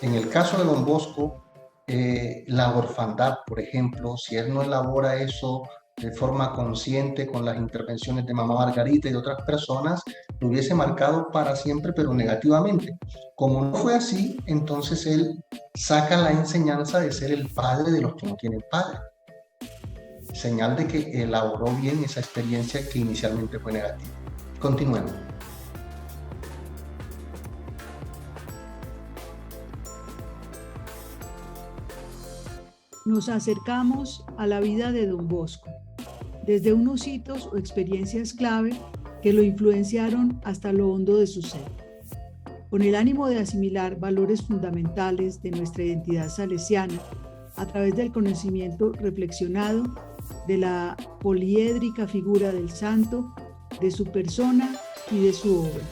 En el caso de Don Bosco, la orfandad, por ejemplo, si él no elabora eso de forma consciente con las intervenciones de Mamá Margarita y de otras personas, lo hubiese marcado para siempre, pero negativamente. Como no fue así, entonces él saca la enseñanza de ser el padre de los que no tienen padre. Señal de que elaboró bien esa experiencia que inicialmente fue negativa. Continuemos. Nos acercamos a la vida de Don Bosco, desde unos hitos o experiencias clave que lo influenciaron hasta lo hondo de su ser. Con el ánimo de asimilar valores fundamentales de nuestra identidad salesiana a través del conocimiento reflexionado de la poliédrica figura del santo, de su persona y de su obra.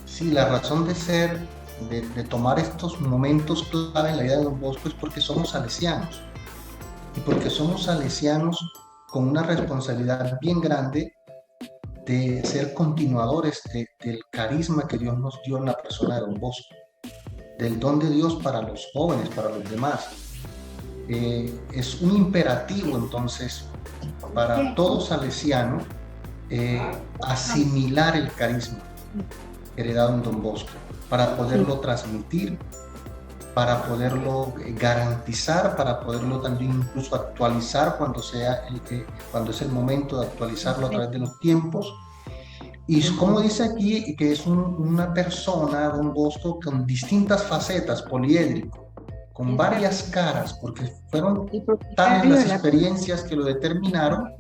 Sí, la razón de ser, de tomar estos momentos clave en la vida de Don Bosco es porque somos salesianos. Y porque somos salesianos con una responsabilidad bien grande de ser continuadores del carisma que Dios nos dio en la persona de Don Bosco, del don de Dios para los jóvenes, para los demás. Es un imperativo entonces para todo salesiano asimilar el carisma heredado en Don Bosco, para poderlo transmitir, para poderlo garantizar, para poderlo también incluso actualizar cuando es el momento de actualizarlo a través de los tiempos. Y como dice aquí, que es una persona, Don Bosco, con distintas facetas, poliédrico, con varias caras, porque fueron tales las experiencias que lo determinaron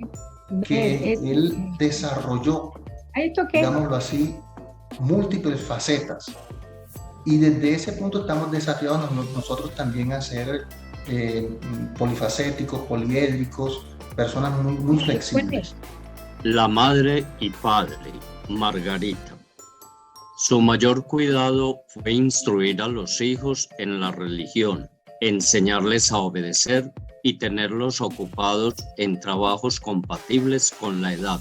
que él desarrolló, digámoslo así, múltiples facetas. Y desde ese punto estamos desafiados nosotros también a ser polifacéticos, poliédricos, personas muy, muy flexibles. La madre y padre, Margarita. Su mayor cuidado fue instruir a los hijos en la religión, enseñarles a obedecer y tenerlos ocupados en trabajos compatibles con la edad.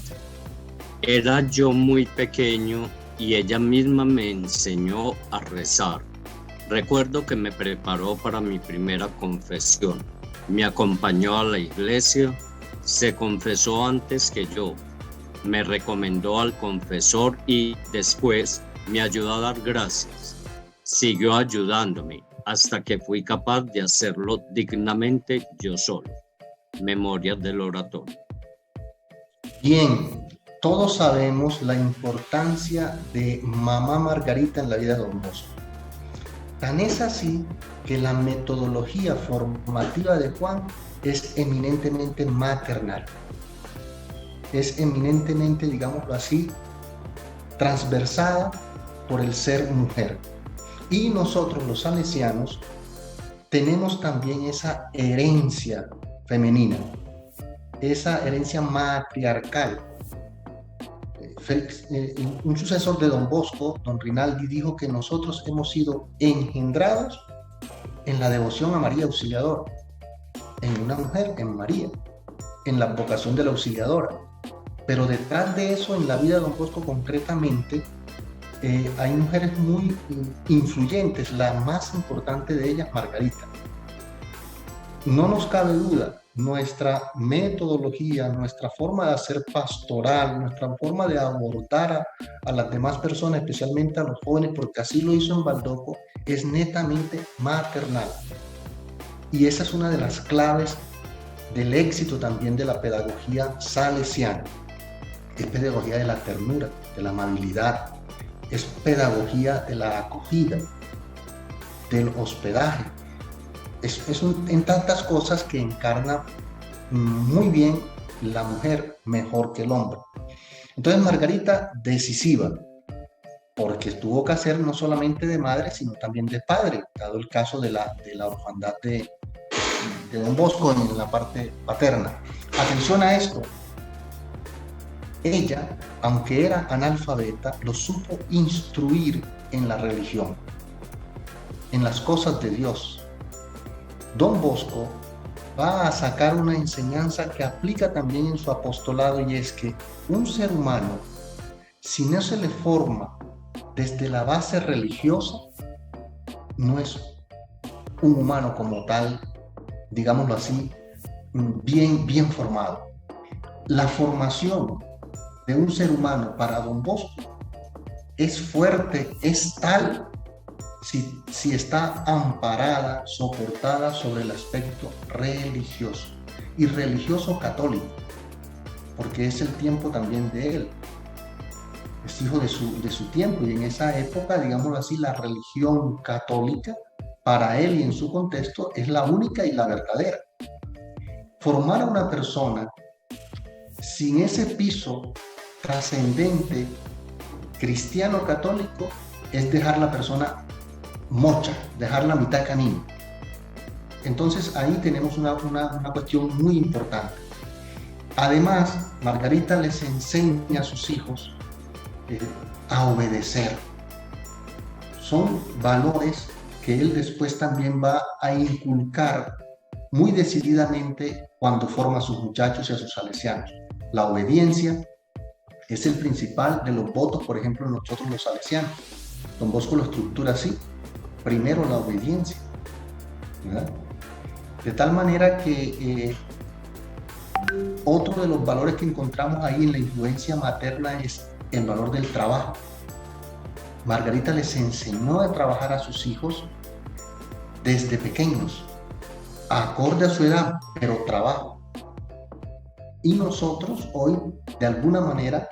Era yo muy pequeño y ella misma me enseñó a rezar. Recuerdo que me preparó para mi primera confesión. Me acompañó a la iglesia, se confesó antes que yo, me recomendó al confesor y después me ayudó a dar gracias. Siguió ayudándome hasta que fui capaz de hacerlo dignamente yo solo. Memorias del oratorio. Bien, todos sabemos la importancia de Mamá Margarita en la vida de Don Bosco. Tan es así que la metodología formativa de Juan es eminentemente maternal. Es eminentemente, digámoslo así, transversada por el ser mujer. Y nosotros, los salesianos, tenemos también esa herencia femenina, esa herencia matriarcal. Un sucesor de Don Bosco, Don Rinaldi, dijo que nosotros hemos sido engendrados en la devoción a María Auxiliadora, en una mujer, en María, en la vocación de la Auxiliadora. Pero detrás de eso, en la vida de Don Bosco concretamente, hay mujeres muy influyentes. La más importante de ellas, Margarita. No nos cabe duda, nuestra metodología, nuestra forma de hacer pastoral, nuestra forma de abordar a las demás personas, especialmente a los jóvenes, porque así lo hizo en Baldoco, es netamente maternal. Y esa es una de las claves del éxito también de la pedagogía salesiana. Es pedagogía de la ternura, de la amabilidad, es pedagogía de la acogida, del hospedaje. Es en tantas cosas que encarna muy bien la mujer, mejor que el hombre. Entonces Margarita, decisiva, porque tuvo que hacer no solamente de madre, sino también de padre, dado el caso de la orfandad de Don Bosco en la parte paterna. Atención a esto. Ella, aunque era analfabeta, lo supo instruir en la religión, en las cosas de Dios. Don Bosco va a sacar una enseñanza que aplica también en su apostolado, y es que un ser humano, si no se le forma desde la base religiosa, no es un humano como tal, digámoslo así, bien formado. La formación de un ser humano para don Bosco es fuerte, es tal si está amparada, soportada sobre el aspecto religioso, y religioso católico, porque es el tiempo también de él, es hijo de su tiempo, y en esa época, digámoslo así, la religión católica para él y en su contexto es la única y la verdadera. Formar a una persona sin ese piso trascendente cristiano católico es dejar la persona mocha, dejar la mitad camino. Entonces ahí tenemos una cuestión muy importante. Además, Margarita les enseña a sus hijos a obedecer. Son valores que él después también va a inculcar muy decididamente cuando forma a sus muchachos y a sus salesianos. La obediencia es el principal de los votos, por ejemplo, en nosotros los salesianos. Don Bosco lo estructura así: primero la obediencia, ¿verdad? De tal manera que otro de los valores que encontramos ahí en la influencia materna es el valor del trabajo. Margarita les enseñó a trabajar a sus hijos desde pequeños, acorde a su edad, pero trabajo. Y nosotros hoy, de alguna manera,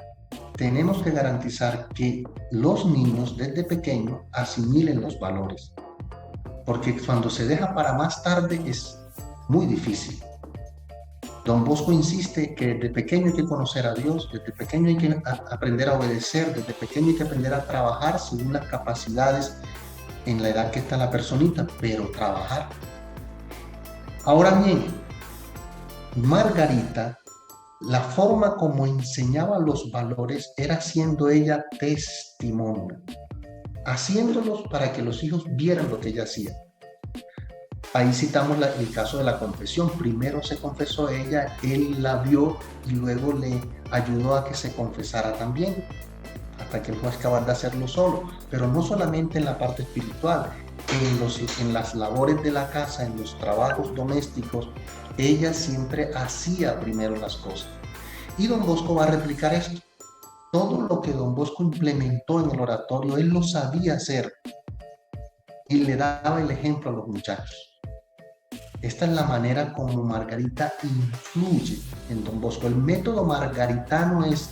tenemos que garantizar que los niños desde pequeños asimilen los valores, porque cuando se deja para más tarde es muy difícil. Don Bosco insiste que desde pequeño hay que conocer a Dios, desde pequeño hay que aprender a obedecer, desde pequeño hay que aprender a trabajar según las capacidades en la edad que está la personita, pero trabajar. Ahora bien, Margarita, la forma como enseñaba los valores era siendo ella testimonio, haciéndolos para que los hijos vieran lo que ella hacía. Ahí citamos el caso de la confesión. Primero se confesó ella, él la vio y luego le ayudó a que se confesara también, hasta que él fue capaz de hacerlo solo. Pero no solamente en la parte espiritual, en las labores de la casa, en los trabajos domésticos, ella siempre hacía primero las cosas. Y don Bosco va a replicar esto. Todo lo que don Bosco implementó en el oratorio, él lo sabía hacer y le daba el ejemplo a los muchachos. Esta es la manera como Margarita influye en don Bosco. El método margaritano es: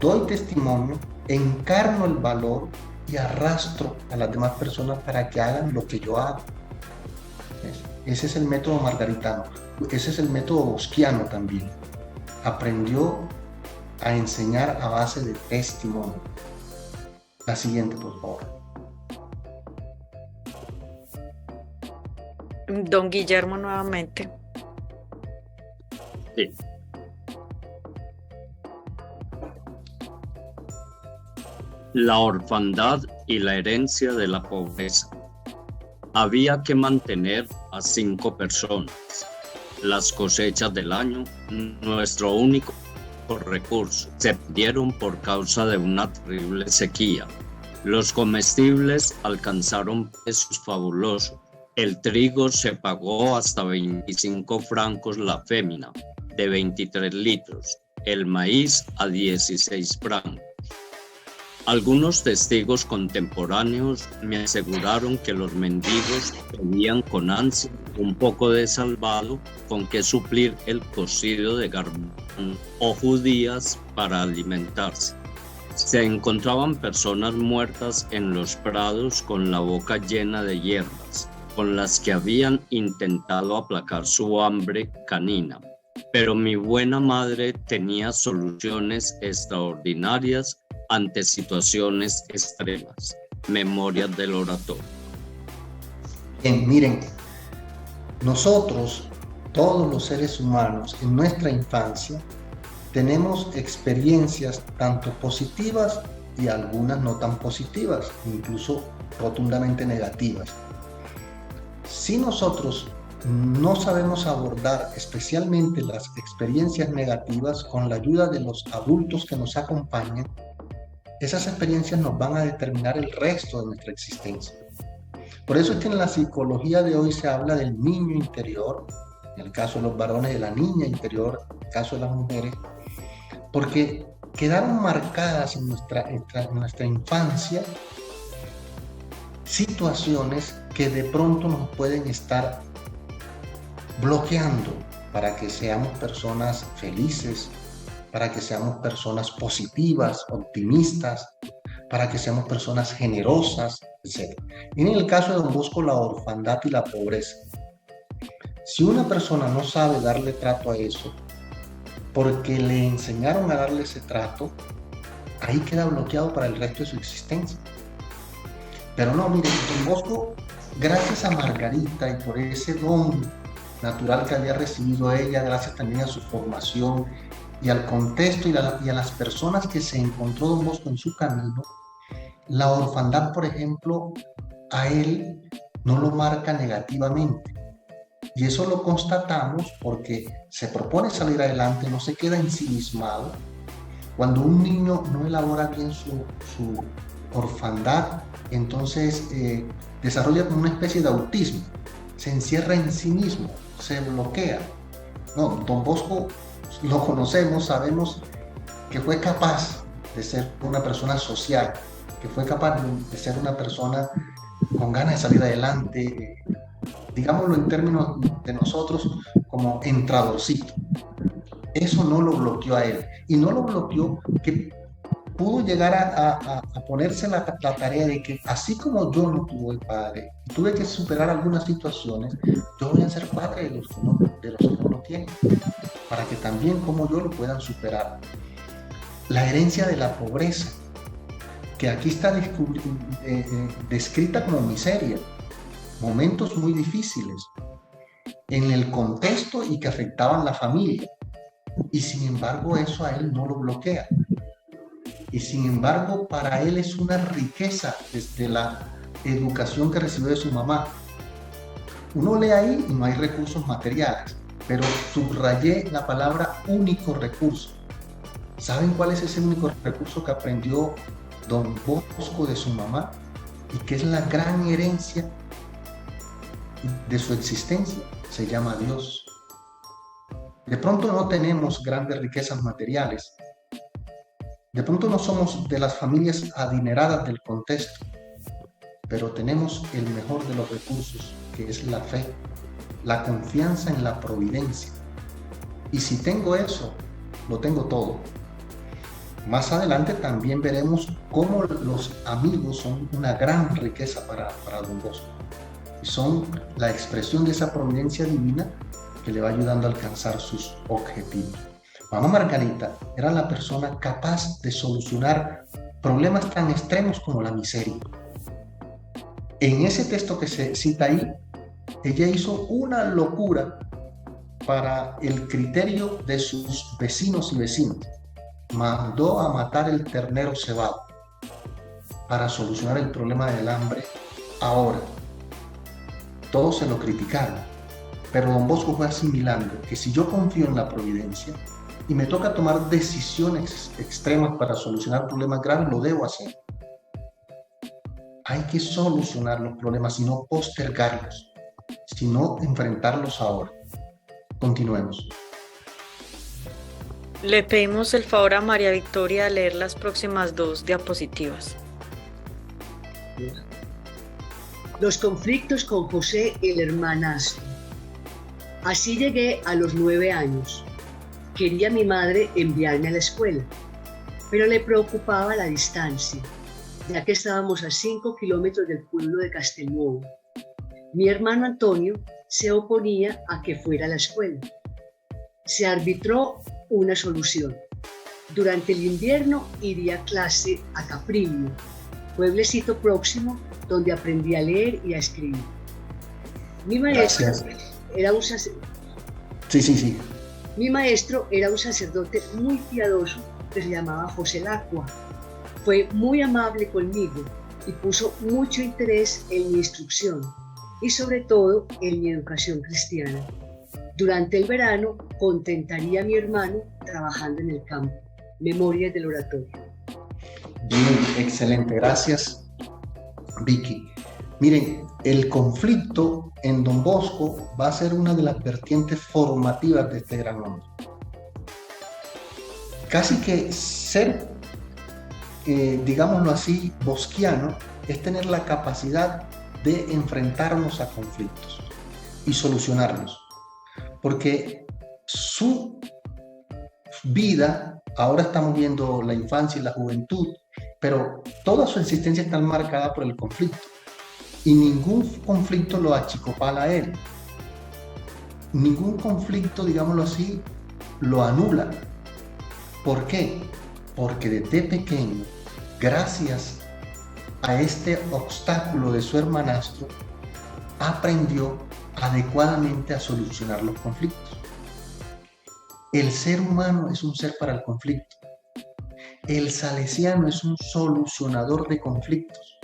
doy testimonio, encarno el valor y arrastro a las demás personas para que hagan lo que yo hago. Ese es el método margaritano. Ese es el método bosquiano también. Aprendió a enseñar a base de testimonio. La siguiente, por favor. Don Guillermo nuevamente. Sí. La orfandad y la herencia de la pobreza. Había que mantener a 5 personas. Las cosechas del año, nuestro único recurso, se perdieron por causa de una terrible sequía. Los comestibles alcanzaron precios fabulosos. El trigo se pagó hasta 25 francos la fémina, de 23 litros. El maíz a 16 francos. Algunos testigos contemporáneos me aseguraron que los mendigos pedían con ansia un poco de salvado con que suplir el cocido de garbanzos o judías para alimentarse. Se encontraban personas muertas en los prados con la boca llena de hierbas, con las que habían intentado aplacar su hambre canina. Pero mi buena madre tenía soluciones extraordinarias ante situaciones extremas. Memorias del oratorio. Bien, miren, nosotros, todos los seres humanos, en nuestra infancia, tenemos experiencias tanto positivas y algunas no tan positivas, incluso rotundamente negativas. Si nosotros no sabemos abordar especialmente las experiencias negativas con la ayuda de los adultos que nos acompañan, esas experiencias nos van a determinar el resto de nuestra existencia. Por eso es que en la psicología de hoy se habla del niño interior, en el caso de los varones de la niña interior, en el caso de las mujeres, porque quedaron marcadas en nuestra infancia situaciones que de pronto nos pueden estar bloqueando para que seamos personas felices, para que seamos personas positivas, optimistas, para que seamos personas generosas, etc. Y en el caso de Don Bosco, la orfandad y la pobreza. Si una persona no sabe darle trato a eso, porque le enseñaron a darle ese trato, ahí queda bloqueado para el resto de su existencia. Pero no, mire, Don Bosco, gracias a Margarita y por ese don natural que había recibido ella, gracias también a su formación y al contexto y a las personas que se encontró Don Bosco en su camino, la orfandad, por ejemplo, a él no lo marca negativamente. Y eso lo constatamos porque se propone salir adelante, no se queda ensimismado. Cuando un niño no elabora bien su orfandad, entonces desarrolla como una especie de autismo, se encierra en sí mismo, se bloquea. No, Don Bosco lo conocemos, sabemos que fue capaz de ser una persona social, que fue capaz de ser una persona con ganas de salir adelante, digámoslo en términos de nosotros, como entradorcito. Eso no lo bloqueó a él, y no lo bloqueó que pudo llegar a ponerse la tarea de que así como yo no tuve padre, tuve que superar algunas situaciones, yo voy a ser padre de los que no lo tienen, para que también como yo lo puedan superar. La herencia de la pobreza, que aquí está descrita como miseria, momentos muy difíciles en el contexto y que afectaban la familia, y sin embargo eso a él no lo bloquea. Y sin embargo, para él es una riqueza desde la educación que recibió de su mamá. Uno lee ahí y no hay recursos materiales, pero subrayé la palabra único recurso. ¿Saben cuál es ese único recurso que aprendió Don Bosco de su mamá? Y que es la gran herencia de su existencia. Se llama Dios. De pronto no tenemos grandes riquezas materiales. De pronto no somos de las familias adineradas del contexto, pero tenemos el mejor de los recursos, que es la fe, la confianza en la providencia. Y si tengo eso, lo tengo todo. Más adelante también veremos cómo los amigos son una gran riqueza para Don Bosco. Y son la expresión de esa providencia divina que le va ayudando a alcanzar sus objetivos. Mamá Margarita era la persona capaz de solucionar problemas tan extremos como la miseria. En ese texto que se cita ahí, ella hizo una locura para el criterio de sus vecinos y vecinas. Mandó a matar el ternero cebado para solucionar el problema del hambre ahora. Todos se lo criticaron, pero Don Bosco fue asimilando que si yo confío en la providencia, y me toca tomar decisiones extremas para solucionar problemas graves, lo debo hacer. Hay que solucionar los problemas y no postergarlos, sino enfrentarlos ahora. Continuemos. Le pedimos el favor a María Victoria de leer las próximas 2 diapositivas. Los conflictos con José el hermanastro. Así llegué a los 9 años. Quería mi madre enviarme a la escuela, pero le preocupaba la distancia, ya que estábamos a 5 kilómetros del pueblo de Castelnuovo. Mi hermano Antonio se oponía a que fuera a la escuela. Se arbitró una solución. Durante el invierno iría a clase a Caprillo, pueblecito próximo donde aprendí a leer y a escribir. Mi maestro era un sacerdote. Sí. Mi maestro era un sacerdote muy piadoso que se llamaba José Lacua. Fue muy amable conmigo y puso mucho interés en mi instrucción y sobre todo en mi educación cristiana. Durante el verano contentaría a mi hermano trabajando en el campo. Memorias del oratorio. Bien, excelente. Gracias, Vicky. Miren, el conflicto en Don Bosco va a ser una de las vertientes formativas de este gran hombre. Casi que ser, digámoslo así, bosquiano es tener la capacidad de enfrentarnos a conflictos y solucionarlos. Porque su vida, ahora estamos viendo la infancia y la juventud, pero toda su existencia está marcada por el conflicto. Y ningún conflicto lo achicopala a él. Ningún conflicto, digámoslo así, lo anula. ¿Por qué? Porque desde pequeño, gracias a este obstáculo de su hermanastro, aprendió adecuadamente a solucionar los conflictos. El ser humano es un ser para el conflicto. El salesiano es un solucionador de conflictos.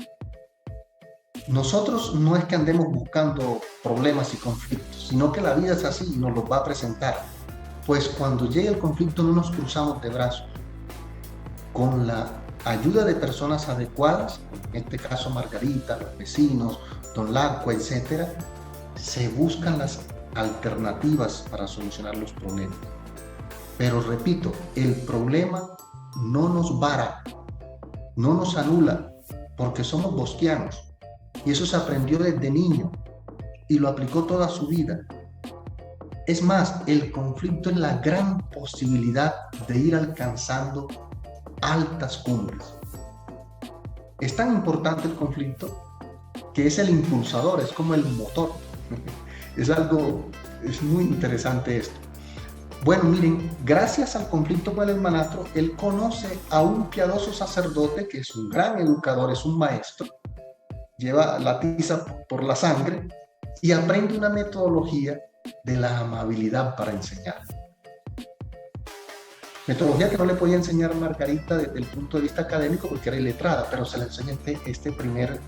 Nosotros no es que andemos buscando problemas y conflictos, sino que la vida es así y nos los va a presentar. Pues cuando llegue el conflicto no nos cruzamos de brazos. Con la ayuda de personas adecuadas, en este caso Margarita, los vecinos, Don Lacua, etc., se buscan las alternativas para solucionar los problemas. Pero repito, el problema no nos vara, no nos anula, porque somos bosquianos. Y eso se aprendió desde niño y lo aplicó toda su vida. Es más, el conflicto es la gran posibilidad de ir alcanzando altas cumbres. Es tan importante el conflicto que es el impulsador, es como el motor. Es muy interesante esto. Bueno, miren, gracias al conflicto con el hermanastro, él conoce a un piadoso sacerdote que es un gran educador, es un maestro, lleva la tiza por la sangre y aprende una metodología de la amabilidad para enseñar. Metodología que no le podía enseñar a Margarita desde el punto de vista académico porque era iletrada, pero se le enseña este primer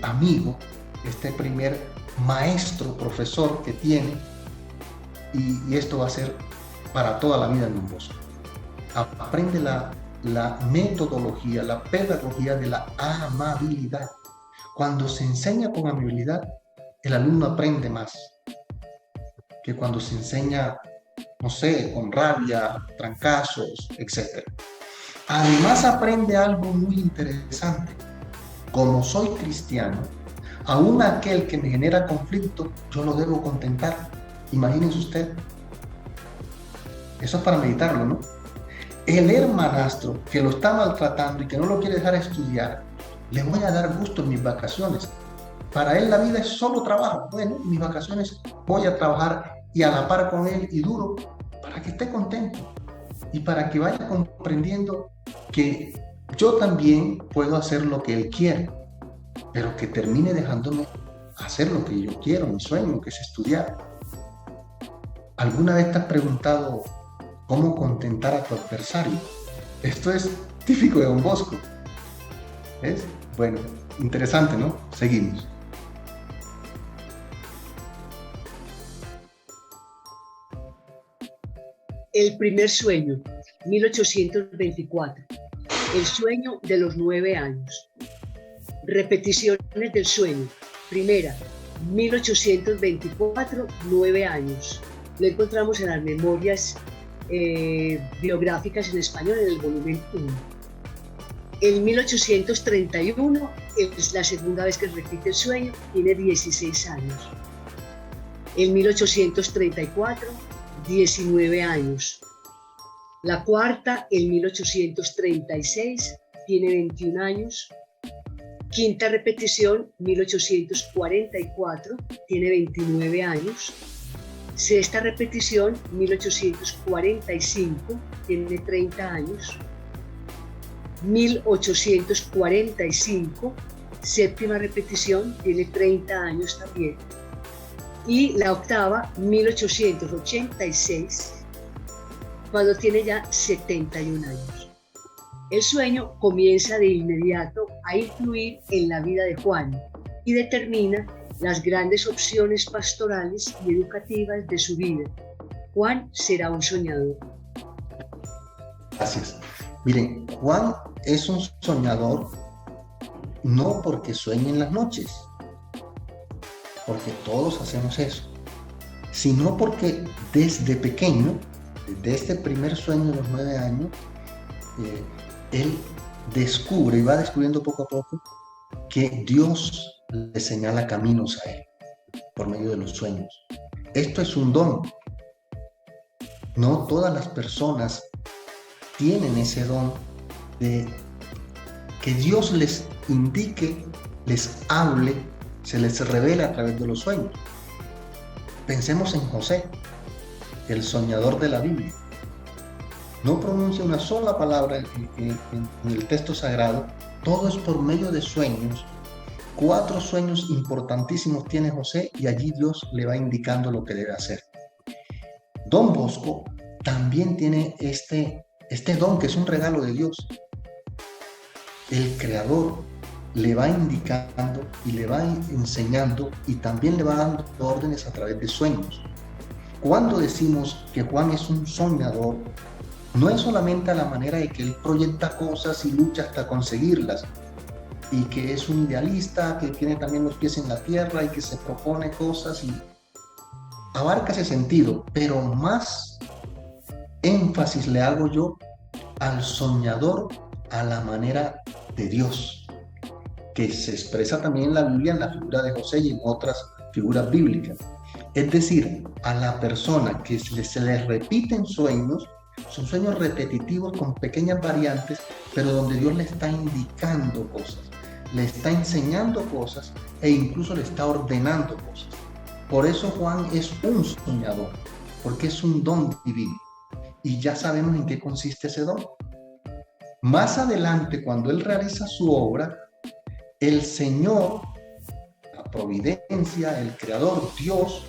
amigo, este primer maestro, profesor que tiene, y esto va a ser para toda la vida en Don Bosco. Aprende la metodología, la pedagogía de la amabilidad. Cuando se enseña con amabilidad, el alumno aprende más que cuando se enseña, no sé, con rabia, trancazos, etc. Además aprende algo muy interesante. Como soy cristiano, aún aquel que me genera conflicto, yo lo debo contentar. Imagínense usted. Eso es para meditarlo, ¿no? El hermanastro que lo está maltratando y que no lo quiere dejar estudiar, le voy a dar gusto en mis vacaciones. Para él la vida es solo trabajo. Bueno, en mis vacaciones voy a trabajar y a la par con él y duro para que esté contento y para que vaya comprendiendo que yo también puedo hacer lo que él quiere, pero que termine dejándome hacer lo que yo quiero, mi sueño, que es estudiar. ¿Alguna vez te has preguntado cómo contentar a tu adversario? Esto es típico de Don Bosco. ¿Ves? Bueno, interesante, ¿no? Seguimos. El primer sueño, 1824. El sueño de los 9 años. Repeticiones del sueño. Primera, 1824, 9 años. Lo encontramos en las memorias biográficas en español en el volumen 1. En 1831 es la segunda vez que repite el sueño, tiene 16 años. En 1834, 19 años. La cuarta, en 1836, tiene 21 años. Quinta repetición, 1844, tiene 29 años. Sexta repetición, 1845, tiene 30 años. 1845, séptima repetición, tiene 30 años también. Y la octava, 1886, cuando tiene ya 71 años. El sueño comienza de inmediato a influir en la vida de Juan y determina las grandes opciones pastorales y educativas de su vida. Juan será un soñador. Gracias. Miren, Juan es un soñador no porque sueñe en las noches, porque todos hacemos eso, sino porque desde pequeño, desde este primer sueño de los 9 años, él descubre y va descubriendo poco a poco que Dios le señala caminos a él por medio de los sueños. Esto es un don. No todas las personas tienen ese don de que Dios les indique, les hable, se les revela a través de los sueños. Pensemos en José, el soñador de la Biblia. No pronuncia una sola palabra en el texto sagrado, todo es por medio de sueños. 4 sueños importantísimos tiene José y allí Dios le va indicando lo que debe hacer. Don Bosco también tiene este don que es un regalo de Dios. El Creador le va indicando y le va enseñando y también le va dando órdenes a través de sueños. Cuando decimos que Juan es un soñador, no es solamente a la manera de que él proyecta cosas y lucha hasta conseguirlas, y que es un idealista, que tiene también los pies en la tierra y que se propone cosas y abarca ese sentido, pero más énfasis le hago yo al soñador a la manera de Dios, que se expresa también en la Biblia en la figura de José y en otras figuras bíblicas. Es decir, a la persona que se le repiten sueños, son sueños repetitivos con pequeñas variantes, pero donde Dios le está indicando cosas, le está enseñando cosas e incluso le está ordenando cosas. Por eso Juan es un soñador, porque es un don divino. Y ya sabemos en qué consiste ese don. Más adelante, cuando él realiza su obra, el Señor, la providencia, el Creador, Dios,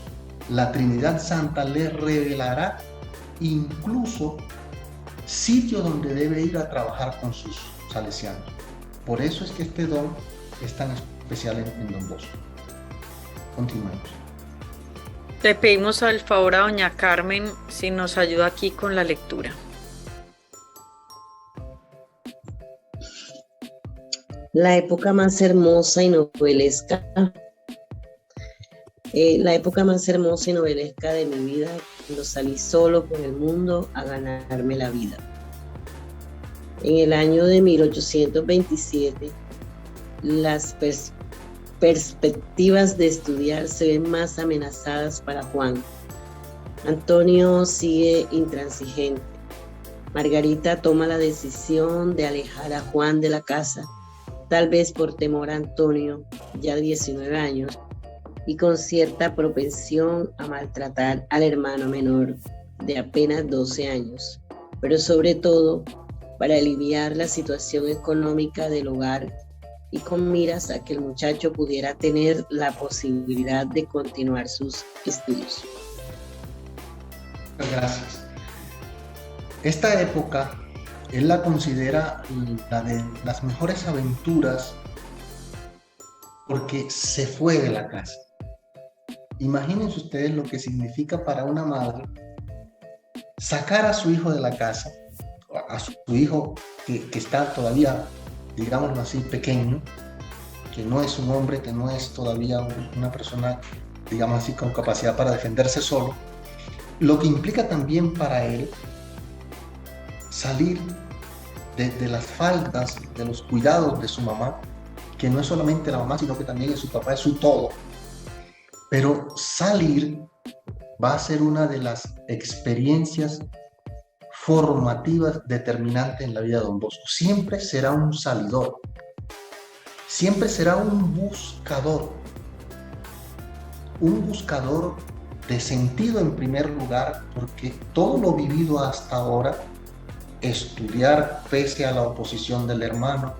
la Trinidad Santa, le revelará incluso sitio donde debe ir a trabajar con sus salesianos. Por eso es que este don es tan especial en Don Bosco. Continuemos. Le pedimos al favor a doña Carmen si nos ayuda aquí con la lectura. La época más hermosa y novelesca. La época más hermosa y novelesca de mi vida, cuando salí solo por el mundo a ganarme la vida. En el año de 1827, las perspectivas de estudiar se ven más amenazadas para Juan. Antonio sigue intransigente. Margarita toma la decisión de alejar a Juan de la casa, tal vez por temor a Antonio, ya 19 años, y con cierta propensión a maltratar al hermano menor de apenas 12 años, pero sobre todo para aliviar la situación económica del hogar y con miras a que el muchacho pudiera tener la posibilidad de continuar sus estudios. Gracias. Esta época él la considera la de las mejores aventuras porque se fue de la casa. Imagínense ustedes lo que significa para una madre sacar a su hijo de la casa, a su hijo que está todavía, digámoslo así, pequeño, que no es un hombre, que no es todavía una persona, digamos así, con capacidad para defenderse solo, lo que implica también para él salir de las faldas, de los cuidados de su mamá, que no es solamente la mamá, sino que también es su papá, es su todo. Pero salir va a ser una de las experiencias formativas determinantes en la vida de Don Bosco. Siempre será un salidor, siempre será un buscador de sentido en primer lugar, porque todo lo vivido hasta ahora, estudiar pese a la oposición del hermano,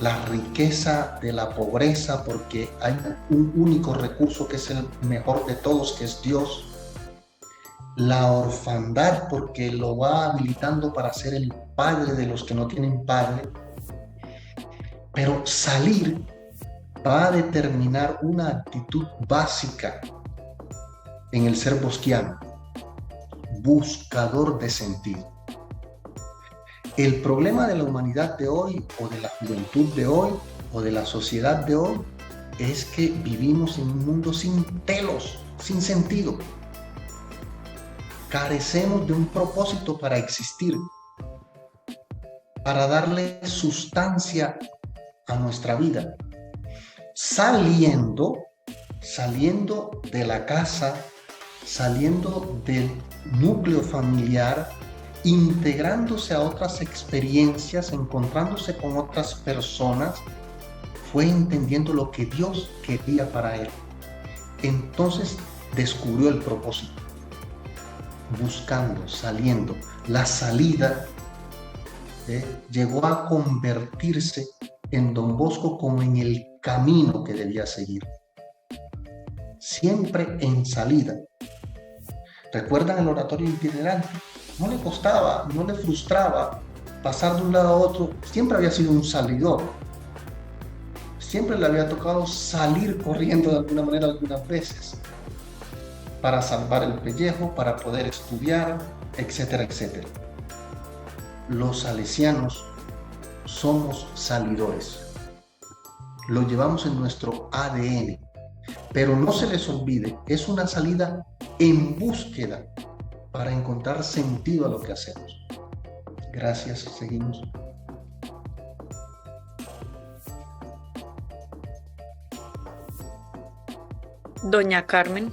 la riqueza de la pobreza, porque hay un único recurso que es el mejor de todos, que es Dios, la orfandad, porque lo va habilitando para ser el padre de los que no tienen padre, pero salir va a determinar una actitud básica en el ser bosquiano, buscador de sentido. El problema de la humanidad de hoy, o de la juventud de hoy, o de la sociedad de hoy es que vivimos en un mundo sin telos, sin sentido. Carecemos de un propósito para existir, para darle sustancia a nuestra vida. Saliendo de la casa, saliendo del núcleo familiar, integrándose a otras experiencias, encontrándose con otras personas, fue entendiendo lo que Dios quería para él. Entonces descubrió el propósito, buscando, saliendo. La salida llegó a convertirse en Don Bosco como en el camino que debía seguir. Siempre en salida. ¿Recuerdan el oratorio itinerante? No le costaba, no le frustraba pasar de un lado a otro. Siempre había sido un salidor. Siempre le había tocado salir corriendo de alguna manera algunas veces para salvar el pellejo, para poder estudiar, etcétera, etcétera. Los salesianos somos salidores. Lo llevamos en nuestro ADN. Pero no se les olvide, es una salida en búsqueda para encontrar sentido a lo que hacemos. Gracias, seguimos. Doña Carmen.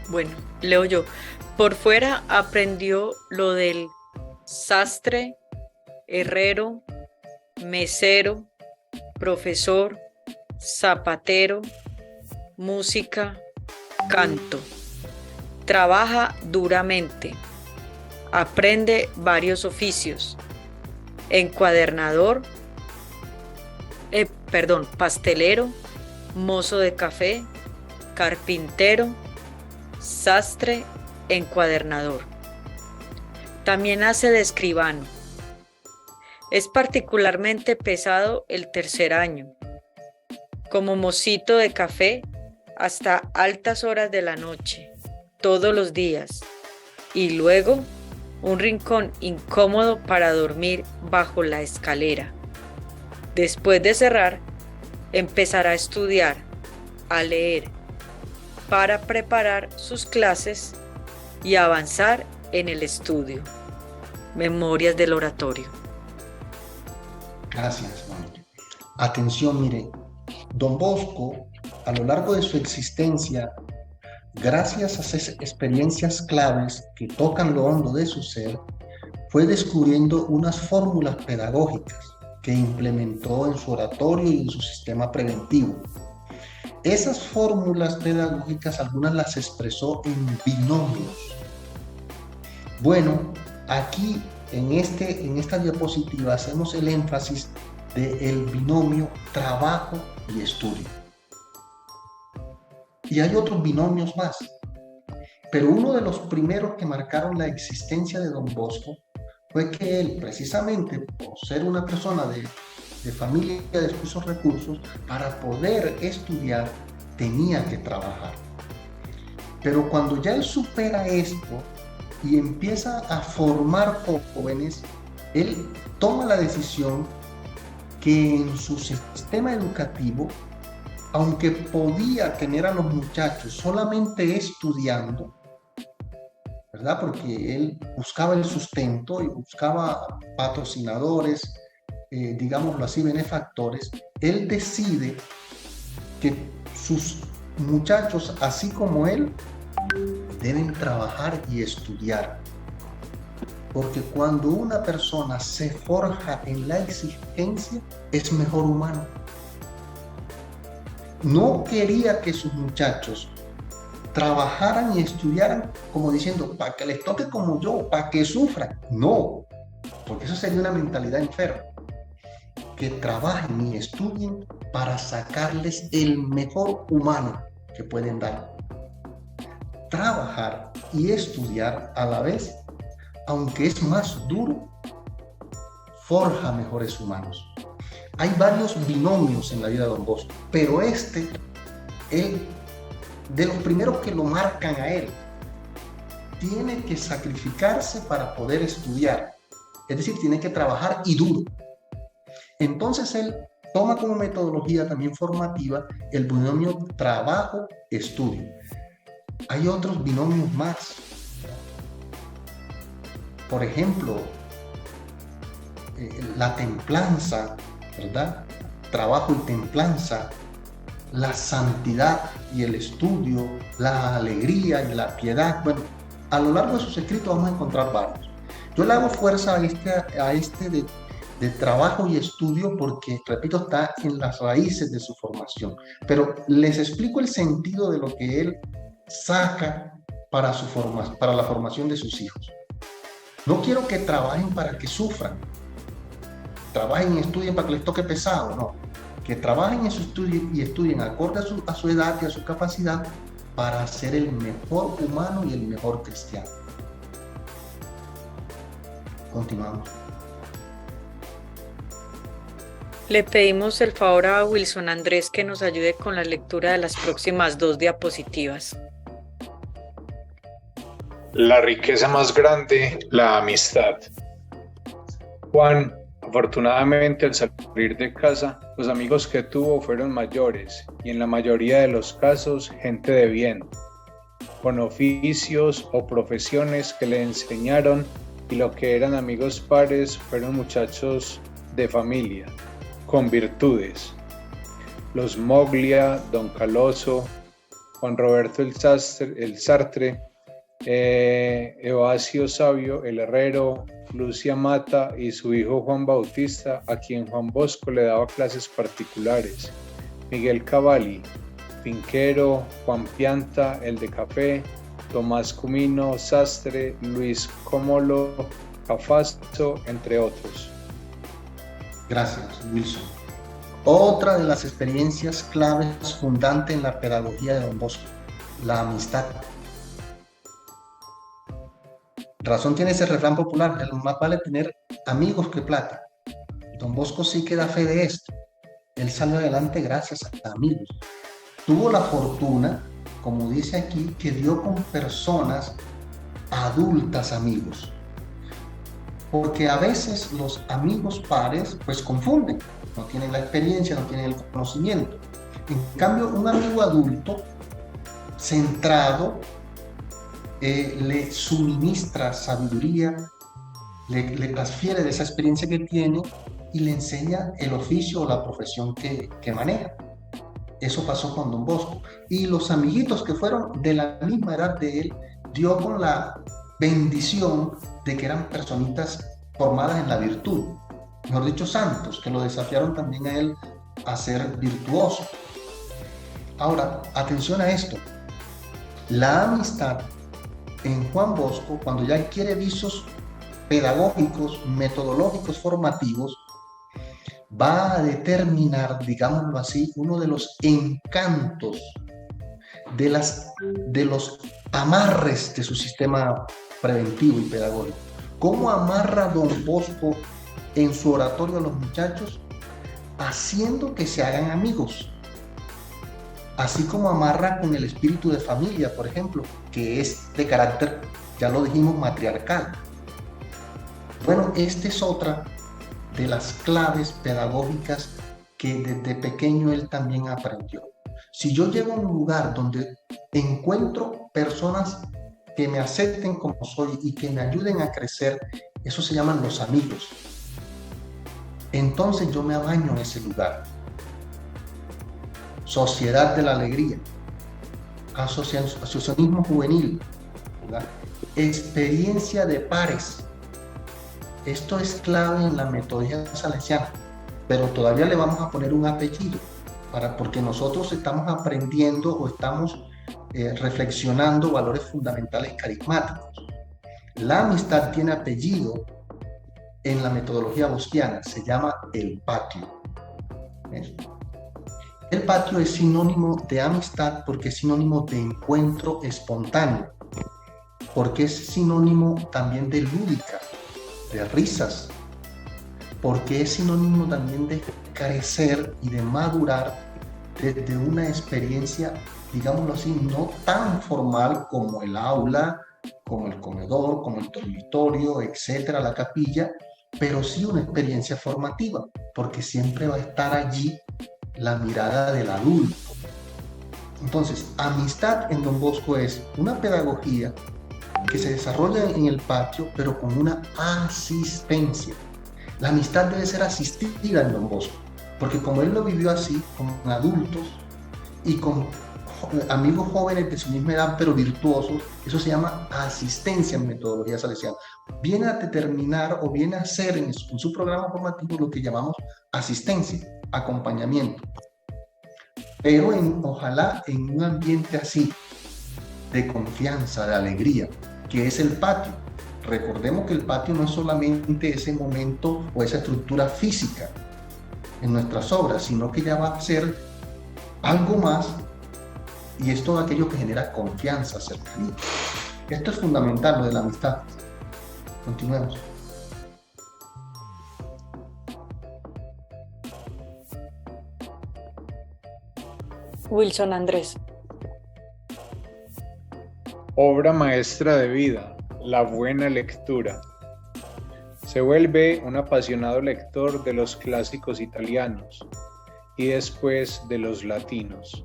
Bueno, leo yo. Por fuera aprendió lo del sastre, herrero, mesero, profesor, zapatero, música, canto. Trabaja duramente. Aprende varios oficios. Encuadernador, pastelero, mozo de café, carpintero, sastre, encuadernador. También hace de escribano. Es particularmente pesado el tercer año. Como mocito de café hasta altas horas de la noche, todos los días. Y luego un rincón incómodo para dormir bajo la escalera. Después de cerrar, empezará a estudiar, a leer, para preparar sus clases y avanzar en el estudio. Memorias del oratorio. Gracias, Mónica. Atención, mire, Don Bosco, a lo largo de su existencia, gracias a esas experiencias claves que tocan lo hondo de su ser, fue descubriendo unas fórmulas pedagógicas que implementó en su oratorio y en su sistema preventivo. Esas fórmulas pedagógicas, algunas las expresó en binomios. Bueno, aquí en esta diapositiva hacemos el énfasis del binomio trabajo y estudio. Y hay otros binomios más, pero uno de los primeros que marcaron la existencia de Don Bosco fue que él, precisamente por ser una persona de familia de escasos recursos, para poder estudiar tenía que trabajar. Pero cuando ya él supera esto y empieza a formar jóvenes, él toma la decisión que en su sistema educativo, aunque podía tener a los muchachos solamente estudiando, ¿verdad? Porque él buscaba el sustento y buscaba patrocinadores, digámoslo así, benefactores, él decide que sus muchachos, así como él, deben trabajar y estudiar. Porque cuando una persona se forja en la exigencia, es mejor humano. No quería que sus muchachos trabajaran y estudiaran como diciendo, para que les toque como yo, para que sufran. No, porque eso sería una mentalidad enferma. Que trabajen y estudien para sacarles el mejor humano que pueden dar. Trabajar y estudiar a la vez, aunque es más duro, forja mejores humanos. Hay varios binomios en la vida de Don Bosco, pero de los primeros que lo marcan a él, tiene que sacrificarse para poder estudiar. Es decir, tiene que trabajar y duro. Entonces él toma como metodología también formativa el binomio trabajo-estudio. Hay otros binomios más. Por ejemplo, la templanza, ¿verdad? Trabajo y templanza, la santidad y el estudio, la alegría y la piedad. Bueno, a lo largo de sus escritos vamos a encontrar varios. Yo le hago fuerza a este de trabajo y estudio porque, repito, está en las raíces de su formación. Pero les explico el sentido de lo que él saca para la formación de sus hijos. No quiero que trabajen para que sufran. Trabajen y estudien para que les toque pesado, no. Que trabajen en su estudio y estudien acorde a su edad y a su capacidad para ser el mejor humano y el mejor cristiano. Continuamos. Le pedimos el favor a Wilson Andrés que nos ayude con la lectura de las próximas 2 diapositivas. La riqueza más grande, la amistad. Juan, afortunadamente, al salir de casa, los amigos que tuvo fueron mayores y en la mayoría de los casos gente de bien, con oficios o profesiones que le enseñaron, y lo que eran amigos pares fueron muchachos de familia, con virtudes. Los Moglia, Don Caloso, Juan Roberto el Sartre, Evasio Sabio el Herrero, Lucia Mata y su hijo Juan Bautista, a quien Juan Bosco le daba clases particulares, Miguel Cavalli, Pinquero, Juan Pianta, el de Café, Tomás Cumino, Sastre, Luis Comolo, Cafazo, entre otros. Gracias, Wilson. Otra de las experiencias claves fundante en la pedagogía de Don Bosco, la amistad. Razón tiene ese refrán popular, el más vale tener amigos que plata. Don Bosco sí que da fe de esto. Él salió adelante gracias a amigos. Tuvo la fortuna, como dice aquí, que dio con personas adultas amigos. Porque a veces los amigos pares pues confunden, no tienen la experiencia, no tienen el conocimiento. En cambio, un amigo adulto, centrado, le suministra sabiduría, le transfiere de esa experiencia que tiene y le enseña el oficio o la profesión que maneja. Eso pasó con Don Bosco. Y los amiguitos que fueron de la misma edad de él, dio con la bendición de que eran personitas formadas en la virtud. Mejor dicho, santos, que lo desafiaron también a él a ser virtuoso. Ahora, atención a esto. La amistad en Juan Bosco, cuando ya adquiere visos pedagógicos, metodológicos, formativos, va a determinar, digámoslo así, uno de los encantos, de los amarres de su sistema preventivo y pedagógico. ¿Cómo amarra Don Bosco en su oratorio a los muchachos? Haciendo que se hagan amigos. Así como amarra con el espíritu de familia, por ejemplo, que es de carácter, ya lo dijimos, matriarcal. Bueno, esta es otra de las claves pedagógicas que desde pequeño él también aprendió. Si yo llego a un lugar donde encuentro personas que me acepten como soy y que me ayuden a crecer, eso se llaman los amigos. Entonces yo me baño en ese lugar. Sociedad de la alegría, asociacionismo juvenil, ¿verdad? Experiencia de pares. Esto es clave en la metodología salesiana, pero todavía le vamos a poner un apellido, porque nosotros estamos aprendiendo o estamos reflexionando valores fundamentales carismáticos. La amistad tiene apellido en la metodología bosquiana, se llama el patio. ¿Ves? El patio es sinónimo de amistad porque es sinónimo de encuentro espontáneo, porque es sinónimo también de lúdica, de risas, porque es sinónimo también de crecer y de madurar desde una experiencia, digámoslo así, no tan formal como el aula como el comedor, como el dormitorio, etcétera, la capilla, pero sí una experiencia formativa, porque siempre va a estar allí la mirada del adulto. Entonces, amistad en Don Bosco es una pedagogía que se desarrolla en el patio, pero con una asistencia. La amistad debe ser asistida en Don Bosco, porque como él lo vivió así, con adultos y con amigos jóvenes de su misma edad, pero virtuosos, eso se llama asistencia en metodología salesiana. Viene a determinar o viene a hacer en su programa formativo lo que llamamos asistencia, acompañamiento. Pero ojalá en un ambiente así, de confianza, de alegría, que es el patio. Recordemos que el patio no es solamente ese momento o esa estructura física en nuestras obras, sino que ya va a ser algo más, y es todo aquello que genera confianza, cercanía. Esto es fundamental, lo de la amistad. Continuemos. Wilson Andrés. Obra maestra de vida, la buena lectura. Se vuelve un apasionado lector de los clásicos italianos y después de los latinos.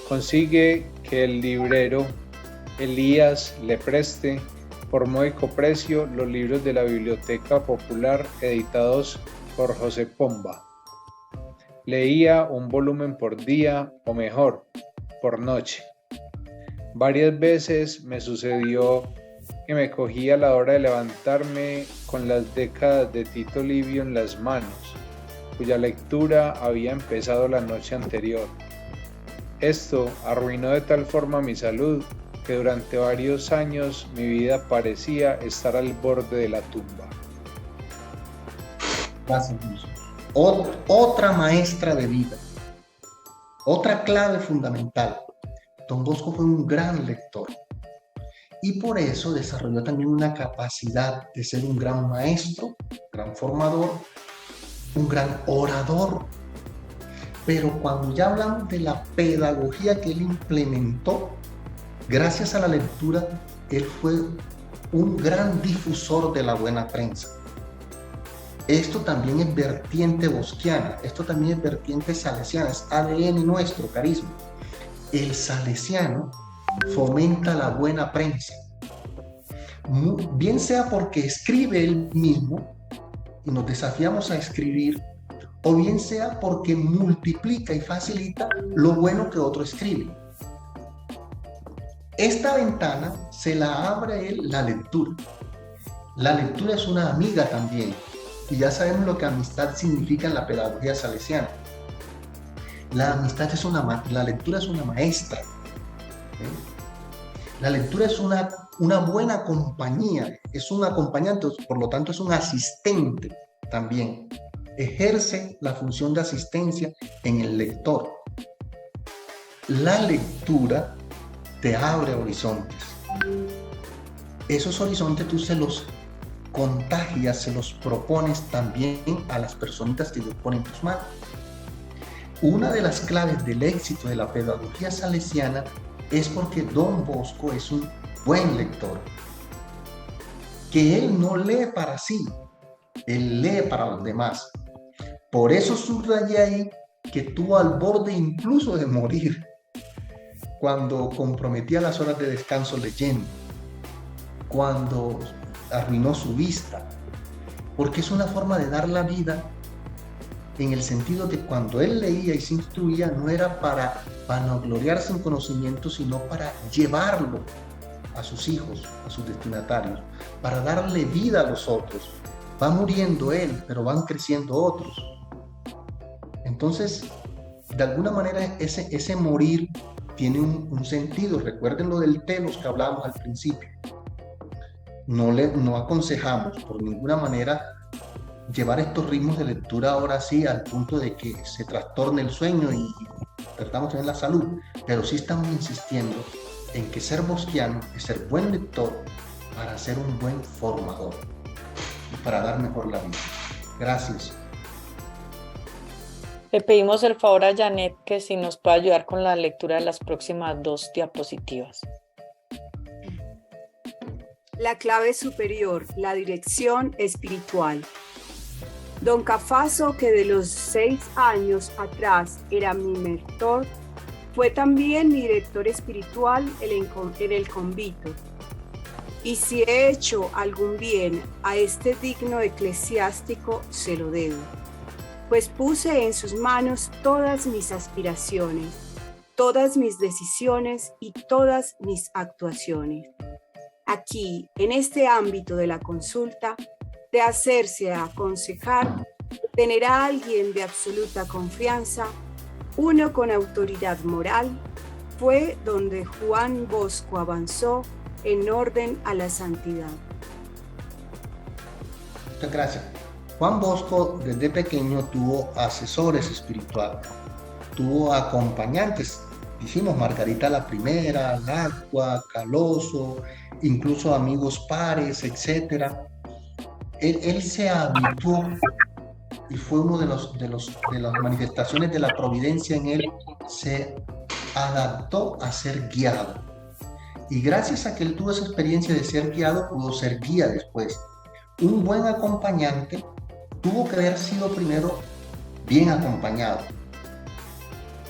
Consigue que el librero Elías le preste por módico precio los libros de la Biblioteca Popular editados por José Pomba. Leía un volumen por día, o mejor, por noche. Varias veces me sucedió que me cogía a la hora de levantarme con las décadas de Tito Livio en las manos, cuya lectura había empezado la noche anterior. Esto arruinó de tal forma mi salud que durante varios años mi vida parecía estar al borde de la tumba. Gracias, Wilson. Otra maestra de vida, otra clave fundamental. Don Bosco fue un gran lector y por eso desarrolló también una capacidad de ser un gran maestro, gran formador, un gran orador. Pero cuando ya hablamos de la pedagogía que él implementó, gracias a la lectura, él fue un gran difusor de la buena prensa. Esto también es vertiente bosquiana, esto también es vertiente salesiana, es ADN nuestro, carisma. El salesiano fomenta la buena prensa, bien sea porque escribe él mismo y nos desafiamos a escribir, o bien sea porque multiplica y facilita lo bueno que otro escribe. Esta ventana se la abre él la lectura. La lectura es una amiga también, y ya sabemos lo que amistad significa en la pedagogía salesiana. La lectura es una maestra. La lectura es una buena compañía, es un acompañante, por lo tanto es un asistente también. Ejerce la función de asistencia en el lector. La lectura te abre horizontes. Esos horizontes tú se los contagias, se los propones también a las personitas que Dios pone en tus manos. Una de las claves del éxito de la pedagogía salesiana es porque Don Bosco es un buen lector, que él no lee para sí, él lee para los demás. Por eso subrayé ahí que estuvo al borde incluso de morir cuando comprometía las horas de descanso leyendo, cuando arruinó su vista, porque es una forma de dar la vida en el sentido de cuando él leía y se instruía no era para vanagloriarse en conocimiento, sino para llevarlo a sus hijos, a sus destinatarios, para darle vida a los otros. Va muriendo él, pero van creciendo otros. Entonces, de alguna manera ese morir tiene un sentido. Recuerden lo del telos que hablábamos al principio. No aconsejamos por ninguna manera llevar estos ritmos de lectura ahora sí al punto de que se trastorne el sueño y tratamos de tener la salud, pero sí estamos insistiendo en que ser bosquiano es ser buen lector para ser un buen formador y para dar mejor la vida. Gracias. Le pedimos el favor a Janet que si nos puede ayudar con la lectura de las próximas 2 diapositivas. La clave superior, la dirección espiritual. Don Cafaso, que de los 6 años atrás era mi mentor, fue también mi director espiritual en el convito. Y si he hecho algún bien a este digno eclesiástico, se lo debo, pues puse en sus manos todas mis aspiraciones, todas mis decisiones y todas mis actuaciones. Aquí, en este ámbito de la consulta, de hacerse aconsejar, tener a alguien de absoluta confianza, uno con autoridad moral, fue donde Juan Bosco avanzó en orden a la santidad. Muchas gracias. Juan Bosco desde pequeño tuvo asesores espirituales, tuvo acompañantes. Dijimos Margarita la Primera, Lacua, Caloso, incluso amigos pares, etc. Él se habituó y fue uno de las manifestaciones de la providencia en él, se adaptó a ser guiado. Y gracias a que él tuvo esa experiencia de ser guiado, pudo ser guía después. Un buen acompañante tuvo que haber sido primero bien acompañado.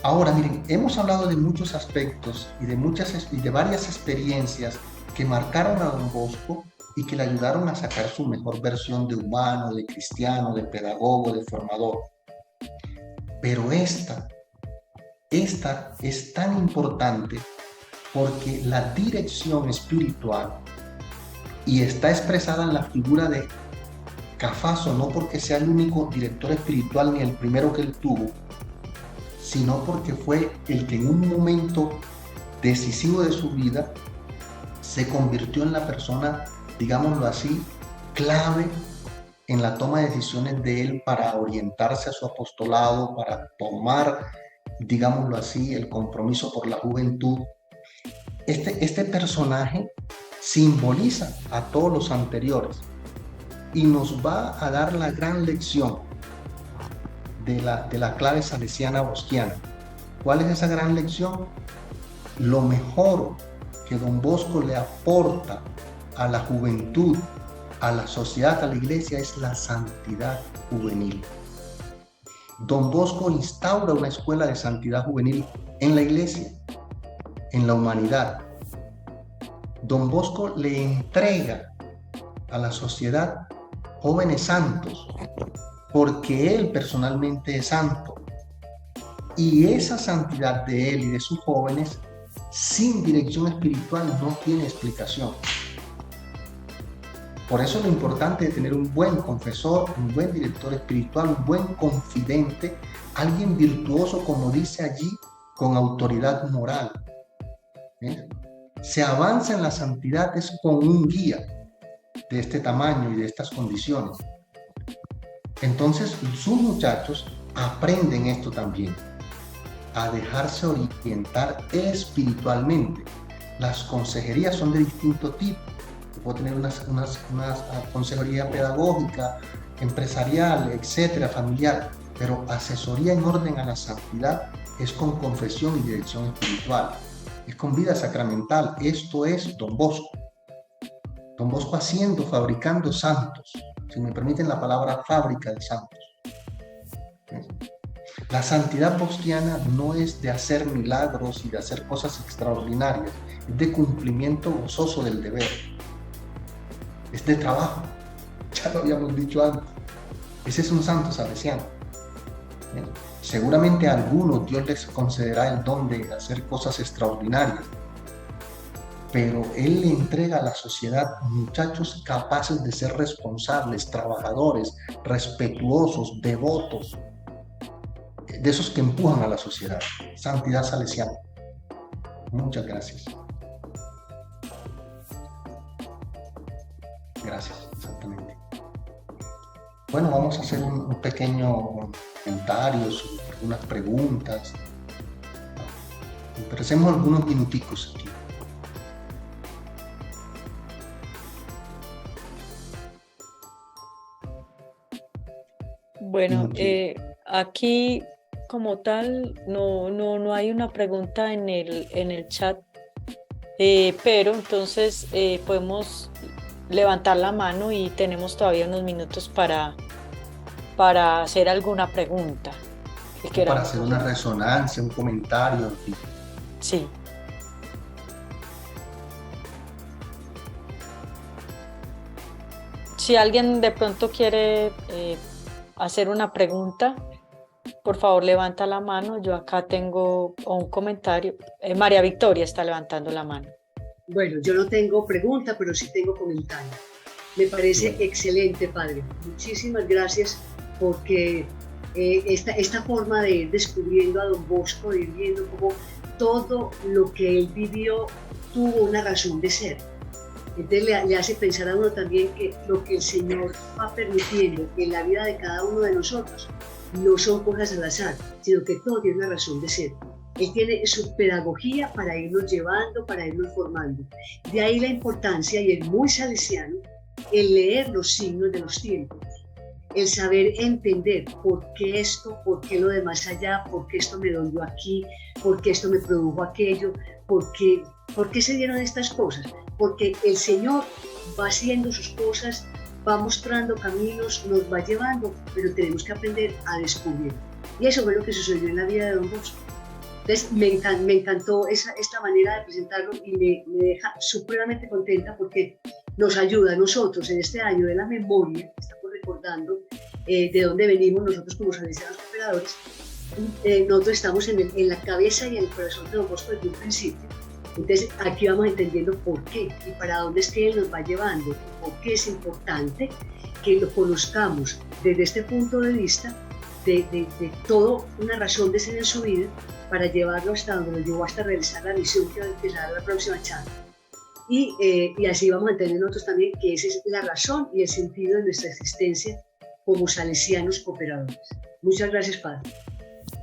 Ahora, miren, hemos hablado de muchos aspectos y de varias experiencias que marcaron a Don Bosco y que le ayudaron a sacar su mejor versión de humano, de cristiano, de pedagogo, de formador. Pero esta es tan importante porque la dirección espiritual, y está expresada en la figura de Cafaso, no porque sea el único director espiritual ni el primero que él tuvo, sino porque fue el que en un momento decisivo de su vida se convirtió en la persona, digámoslo así, clave en la toma de decisiones de él para orientarse a su apostolado, para tomar, digámoslo así, el compromiso por la juventud. Este personaje simboliza a todos los anteriores y nos va a dar la gran lección de la clave salesiana bosquiana. ¿Cuál es esa gran lección? Lo mejor que Don Bosco le aporta a la juventud, a la sociedad, a la iglesia, es la santidad juvenil. Don Bosco instaura una escuela de santidad juvenil en la iglesia, en la humanidad. Don Bosco le entrega a la sociedad jóvenes santos, porque él personalmente es santo. Y esa santidad de él y de sus jóvenes, sin dirección espiritual, no tiene explicación. Por eso lo importante de tener un buen confesor, un buen director espiritual, un buen confidente, alguien virtuoso, como dice allí, con autoridad moral. Se avanza en la santidad es con un guía de este tamaño y de estas condiciones. Entonces sus muchachos aprenden esto también, a dejarse orientar espiritualmente. Las consejerías son de distinto tipo. Puedo tener una consejería pedagógica, empresarial, etcétera, familiar, pero asesoría en orden a la santidad es con confesión y dirección espiritual, es con vida sacramental. Esto es Don Bosco. Don Bosco fabricando santos, si me permiten la palabra fábrica de santos. La santidad bosquiana no es de hacer milagros y de hacer cosas extraordinarias, es de cumplimiento gozoso del deber, es de trabajo, ya lo habíamos dicho antes. Ese es un santo salesiano. Seguramente a algunos Dios les concederá el don de hacer cosas extraordinarias, pero Él le entrega a la sociedad muchachos capaces de ser responsables, trabajadores, respetuosos, devotos, de esos que empujan a la sociedad. Santidad salesiana. Muchas gracias. Gracias, exactamente. Bueno, vamos a hacer un pequeño comentario sobre algunas preguntas. Empecemos algunos minuticos aquí. Bueno, aquí como tal no hay una pregunta en el chat, pero entonces podemos levantar la mano y tenemos todavía unos minutos para hacer alguna pregunta. Para hacer una resonancia, un comentario, en fin. Sí. Si alguien de pronto quiere hacer una pregunta, por favor levanta la mano. Yo acá tengo un comentario. María Victoria está levantando la mano. Bueno, yo no tengo pregunta, pero sí tengo comentario. Me parece excelente, padre. Muchísimas gracias, porque esta forma de ir descubriendo a don Bosco, de ir viendo cómo todo lo que él vivió tuvo una razón de ser. Entonces le hace pensar a uno también que lo que el Señor va permitiendo en la vida de cada uno de nosotros no son cosas al azar, sino que todo tiene una razón de ser. Él tiene su pedagogía para irnos llevando, para irnos formando. De ahí la importancia, y es muy salesiano, el leer los signos de los tiempos, el saber entender por qué esto, por qué lo de más allá, por qué esto me dolió aquí, por qué esto me produjo aquello, por qué se dieron estas cosas. Porque el Señor va haciendo sus cosas, va mostrando caminos, nos va llevando, pero tenemos que aprender a descubrir. Y eso fue lo que sucedió en la vida de don Bosco. Entonces me encantó esta manera de presentarlo y me deja supremamente contenta, porque nos ayuda a nosotros en este año de la memoria, estamos recordando de dónde venimos nosotros como salesianos cooperadores. Nosotros estamos en la cabeza y en el corazón de don Bosco desde un principio. Entonces aquí vamos entendiendo por qué y para dónde es que él nos va llevando, por qué es importante que lo conozcamos desde este punto de vista de toda una razón de ser en su vida, para llevarlo hasta donde lo llevó, hasta realizar la misión que va a empezar la próxima charla. Y así vamos a entender nosotros también que esa es la razón y el sentido de nuestra existencia como salesianos cooperadores. Muchas gracias, padre.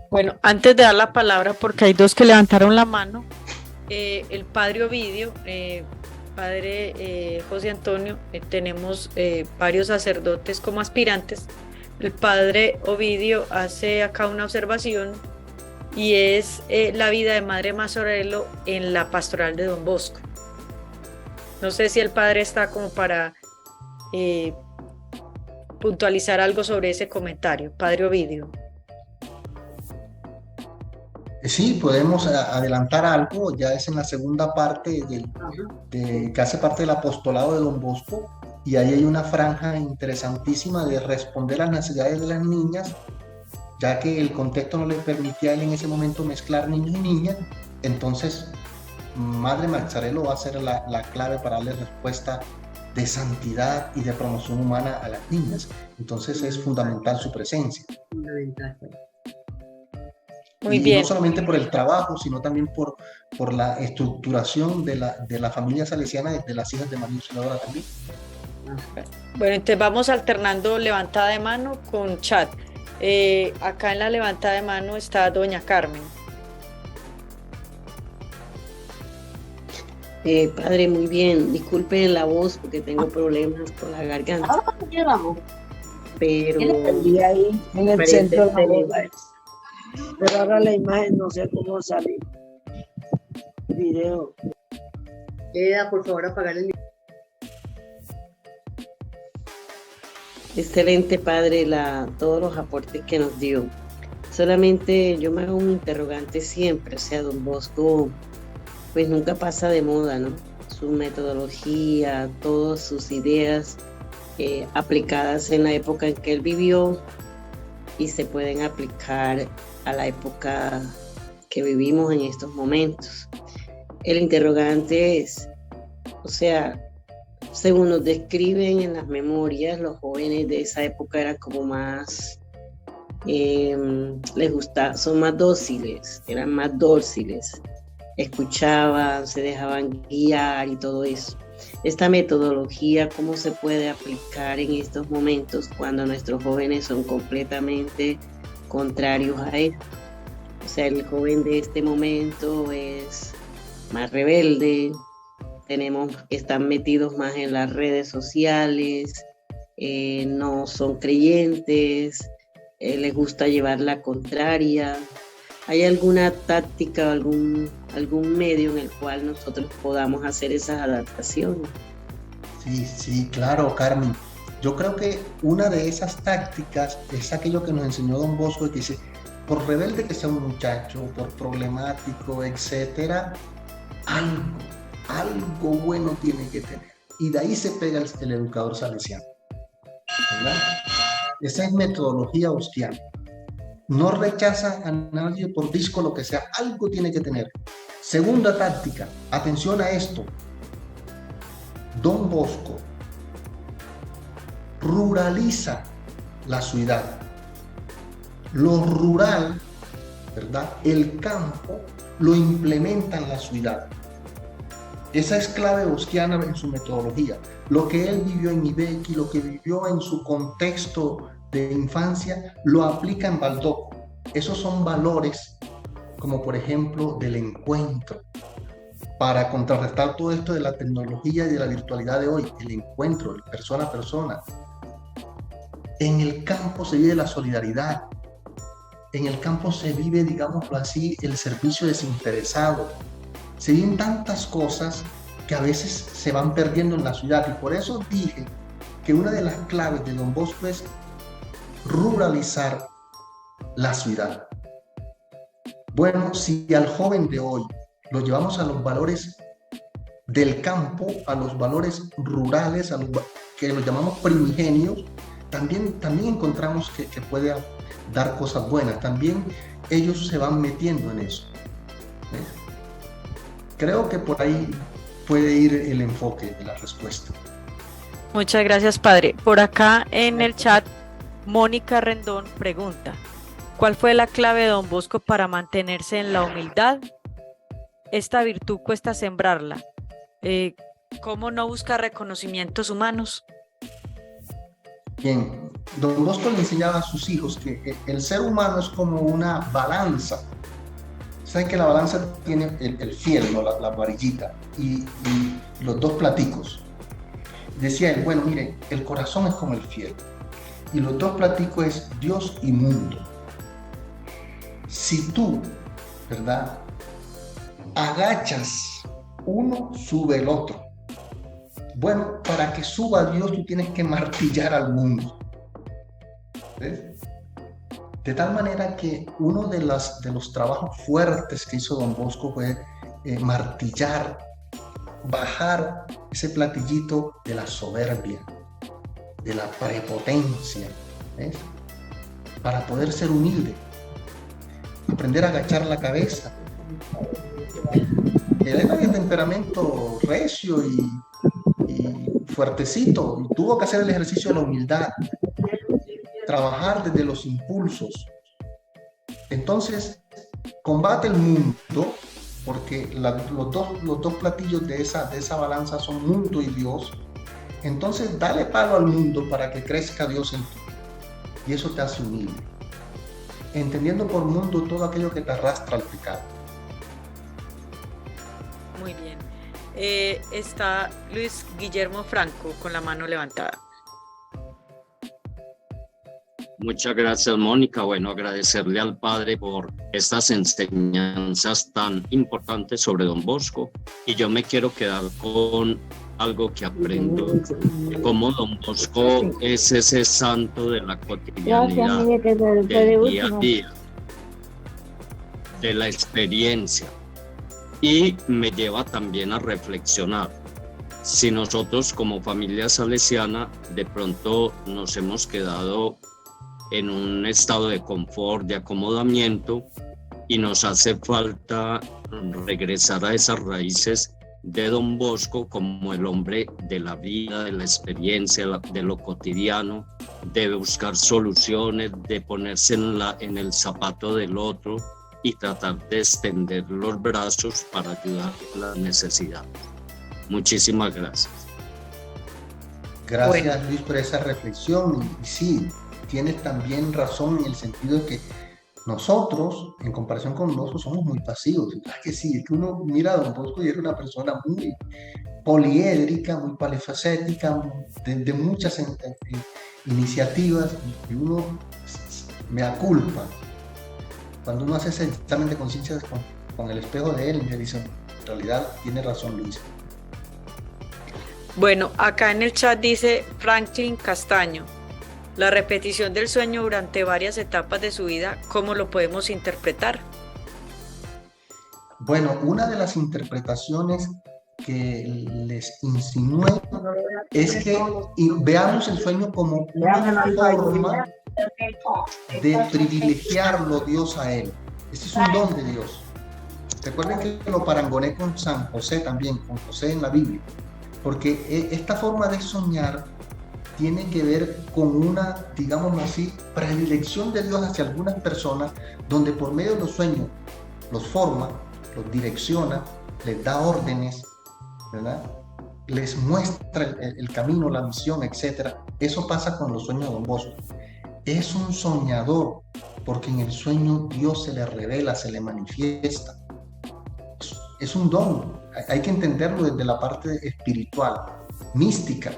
Bueno, antes de dar la palabra, porque hay dos que levantaron la mano, el padre Ovidio, padre José Antonio, tenemos varios sacerdotes como aspirantes. El padre Ovidio hace acá una observación, y es la vida de Madre Mazzarello en la pastoral de don Bosco. No sé si el padre está como para puntualizar algo sobre ese comentario. Padre Ovidio. Sí, podemos adelantar algo, ya es en la segunda parte que hace parte del apostolado de don Bosco, y ahí hay una franja interesantísima de responder a las necesidades de las niñas, ya que el contexto no le permitía a él en ese momento mezclar niños y niñas. Entonces Madre Mazzarello va a ser la clave para darle respuesta de santidad y de promoción humana a las niñas. Entonces es fundamental su presencia. Fundamental. Muy bien. No solamente por el trabajo, sino también por la estructuración de la familia salesiana, de las hijas de María Auxiliadora también. Bueno, entonces vamos alternando levantada de mano con chat. Acá en la levantada de mano está doña Carmen. Padre, muy bien. Disculpen la voz porque tengo problemas con la garganta. Pero ahí en el centro de la boda. Pero ahora la imagen no sé cómo sale. Video. Por favor, apagar el. Excelente, padre, todos los aportes que nos dio. Solamente yo me hago un interrogante siempre, o sea, don Bosco pues nunca pasa de moda, ¿no? Su metodología, todas sus ideas aplicadas en la época en que él vivió y se pueden aplicar a la época que vivimos en estos momentos. El interrogante es, o sea, según nos describen en las memorias, los jóvenes de esa época eran como más, les gusta, son más dóciles, eran más dóciles, escuchaban, se dejaban guiar y todo eso. Esta metodología, ¿cómo se puede aplicar en estos momentos cuando nuestros jóvenes son completamente contrarios a esto? O sea, el joven de este momento es más rebelde, están metidos más en las redes sociales, no son creyentes, les gusta llevar la contraria. ¿Hay alguna táctica o algún medio en el cual nosotros podamos hacer esas adaptaciones? Sí, claro, Carmen. Yo creo que una de esas tácticas es aquello que nos enseñó Don Bosco, que dice, por rebelde que sea un muchacho, por problemático, etcétera, algo bueno tiene que tener. Y de ahí se pega el educador salesiano, ¿verdad? Esa es metodología austiana. No rechaza a nadie por disco lo que sea, algo tiene que tener. Segunda táctica, atención a esto. Don Bosco ruraliza la ciudad. Lo rural, ¿verdad? El campo lo implementa en la ciudad. Esa es clave bosquiana en su metodología. Lo que él vivió en Ibequi, lo que vivió en su contexto de infancia, lo aplica en Baldoco. Esos son valores, como por ejemplo del encuentro, para contrarrestar todo esto de la tecnología y de la virtualidad de hoy, el encuentro, persona a persona. En el campo se vive la solidaridad, en el campo se vive, digámoslo así, el servicio desinteresado. Se viven tantas cosas que a veces se van perdiendo en la ciudad, y por eso dije que una de las claves de Don Bosco es ruralizar la ciudad. Bueno, si al joven de hoy lo llevamos a los valores del campo, a los valores rurales, que los llamamos primigenios, también encontramos que puede dar cosas buenas. También ellos se van metiendo en eso. ¿Ves? Creo que por ahí puede ir el enfoque de la respuesta. Muchas gracias, padre. Por acá en el chat, Mónica Rendón pregunta, ¿cuál fue la clave de Don Bosco para mantenerse en la humildad? Esta virtud cuesta sembrarla. ¿Cómo no buscar reconocimientos humanos? Bien, Don Bosco le enseñaba a sus hijos que el ser humano es como una balanza. Saben que la balanza tiene el fiel, ¿no? la varillita, y los dos platicos. Decía él, bueno, mire, el corazón es como el fiel, y los dos platicos es Dios y mundo. Si tú, ¿verdad?, agachas uno, sube el otro. Bueno, para que suba Dios, tú tienes que martillar al mundo. ¿Ves? De tal manera que uno de los trabajos fuertes que hizo Don Bosco fue martillar, bajar ese platillito de la soberbia, de la prepotencia, ¿ves? Para poder ser humilde, aprender a agachar la cabeza. Él era de temperamento recio y fuertecito, y tuvo que hacer el ejercicio de la humildad, trabajar desde los impulsos. Entonces, combate el mundo, porque los dos platillos de esa balanza son mundo y Dios. Entonces, dale palo al mundo para que crezca Dios en ti, y eso te hace humilde, entendiendo por mundo todo aquello que te arrastra al pecado. Muy bien. Está Luis Guillermo Franco con la mano levantada. Muchas gracias, Mónica. Bueno, agradecerle al padre por estas enseñanzas tan importantes sobre Don Bosco. Y yo me quiero quedar con algo que aprendo, cómo Don Bosco es ese santo de la cotidianidad, del día a día, de la experiencia. Y me lleva también a reflexionar. Si nosotros como familia salesiana de pronto nos hemos quedado en un estado de confort, de acomodamiento, y nos hace falta regresar a esas raíces de Don Bosco como el hombre de la vida, de la experiencia, de lo cotidiano, de buscar soluciones, de ponerse en el zapato del otro y tratar de extender los brazos para ayudar en las necesidades. Muchísimas gracias. Gracias, Luis, por esa reflexión. Y sí, tienes también razón en el sentido de que nosotros, en comparación con nosotros, somos muy pasivos. ¿Verdad que sí? Es que uno mira a Don Bosco y era una persona muy poliédrica, muy polifacética, de muchas iniciativas, y uno me aculpa. Cuando uno hace ese examen de conciencia con el espejo de él, me dice, en realidad tiene razón Luis. Bueno, acá en el chat dice Franklin Castaño, la repetición del sueño durante varias etapas de su vida, ¿cómo lo podemos interpretar? Bueno, una de las interpretaciones que les insinué es que veamos el sueño como una forma de privilegiarlo Dios a él. Este es un don de Dios. Recuerden que lo parangoné con San José también, con José en la Biblia, porque esta forma de soñar tiene que ver con una, digámoslo así, predilección de Dios hacia algunas personas, donde por medio de los sueños los forma, los direcciona, les da órdenes, ¿verdad? Les muestra el camino, la misión, etc. Eso pasa con los sueños de Don Bosco. Es un soñador, porque en el sueño Dios se le revela, se le manifiesta. Es un don, hay que entenderlo desde la parte espiritual, mística.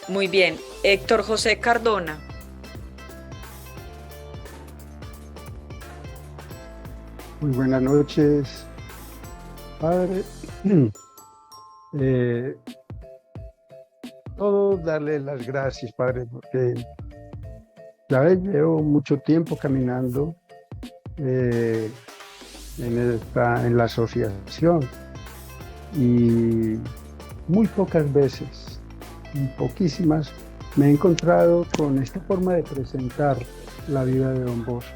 Muy bien. Héctor José Cardona. Muy buenas noches, padre. Todo darle las gracias, padre, porque ya ves, llevo mucho tiempo caminando en la asociación y muy pocas veces, poquísimas, me he encontrado con esta forma de presentar la vida de Don Bosco,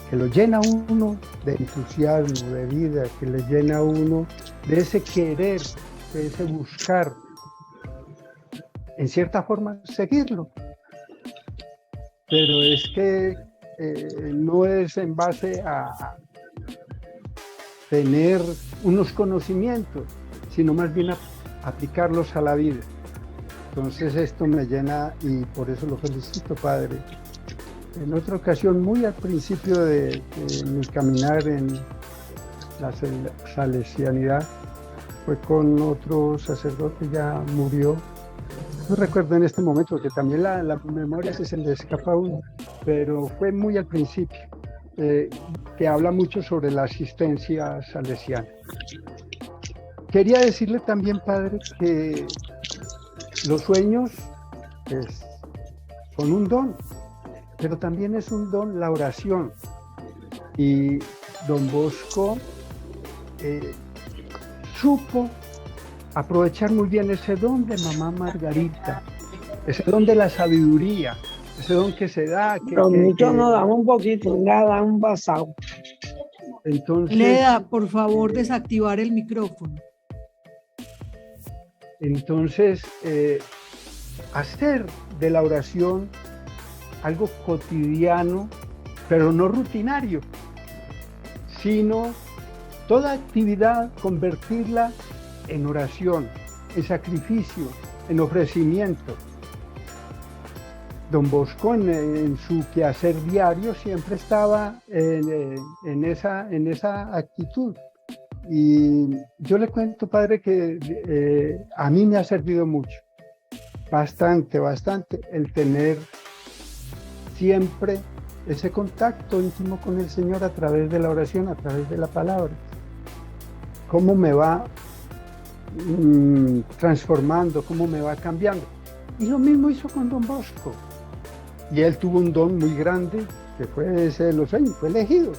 que lo llena uno de entusiasmo, de vida, que le llena uno de ese querer, de ese buscar, en cierta forma, seguirlo. Pero es que no es en base a tener unos conocimientos, sino más bien a aplicarlos a la vida. Entonces esto me llena y por eso lo felicito, padre. En otra ocasión, muy al principio de mi caminar en la salesianidad, fue con otro sacerdote, ya murió. No recuerdo en este momento, porque también la memoria se le escapa a uno, pero fue muy al principio, que habla mucho sobre la asistencia salesiana. Quería decirle también, padre, que los sueños son un don, pero también es un don la oración. Y Don Bosco supo aprovechar muy bien ese don de mamá Margarita, ese don de la sabiduría, ese don que se da. Mucho nos damos un poquito, nada, un basado. Entonces, Leda, por favor, desactivar el micrófono. Entonces, hacer de la oración algo cotidiano, pero no rutinario, sino toda actividad convertirla en oración, en sacrificio, en ofrecimiento. Don Bosco en su quehacer diario siempre estaba en esa actitud. Y yo le cuento, padre, que a mí me ha servido mucho, bastante, el tener siempre ese contacto íntimo con el Señor a través de la oración, a través de la palabra. Cómo me va transformando, cómo me va cambiando. Y lo mismo hizo con Don Bosco. Y él tuvo un don muy grande, que fue ese de los sueños, fue elegido.